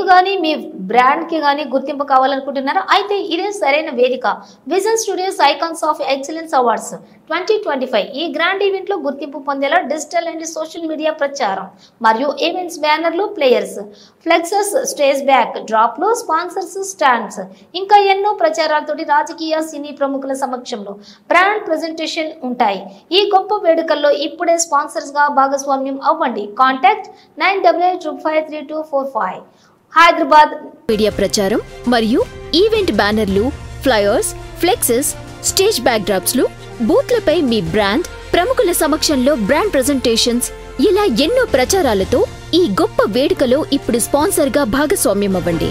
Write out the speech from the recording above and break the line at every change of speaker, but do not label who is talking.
గానీ మీ బ్రాండ్ కి గానీ గుర్తింపు కావాలనుకుంటున్నారా? అయితే ఇదే సరైన వేదిక. Vision studios icons of excellence awards 2025 ఈ గ్రాండ్ ఈవెంట్ లో గుర్తింపు పొందేలా డిజిటల్ అండ్ సోషల్ మీడియా ప్రచారం మరియు ఈవెంట్స్ బ్యానర్లు, ప్లేయర్స్, ఫ్లెక్సెస్, స్టేజ్ బ్యాక్ డ్రాప్లు, స్పాన్సర్స్, స్టాండ్స్ ఇంకా ఎన్నో ప్రచారాలతోటి రాజకీయ సినీ ప్రముఖుల సమక్షంలో బ్రాండ్ ప్రెజెంటేషన్ ఉంటాయి. ఈ గొప్ప వేడుకల్లో ఇప్పుడే స్పాన్సర్స్ గా భాగస్వామ్యం అవ్వండి. కాంటాక్ట్ 9885532245. హైదరాబాద్.
మీడియా ప్రచారం మరియు ఈవెంట్ బ్యానర్లు, flyers, plexus, stage back drops లు, బూత్లపై మీ బ్రాండ్, ప్రముఖుల సమక్షంలో బ్రాండ్ ప్రెజెంటేషన్స్ ఇలా ఎన్నో ప్రచారాలతో ఈ గొప్ప వేడుకలో ఇప్పుడు స్పాన్సర్ గా భాగస్వామ్యం అవ్వండి.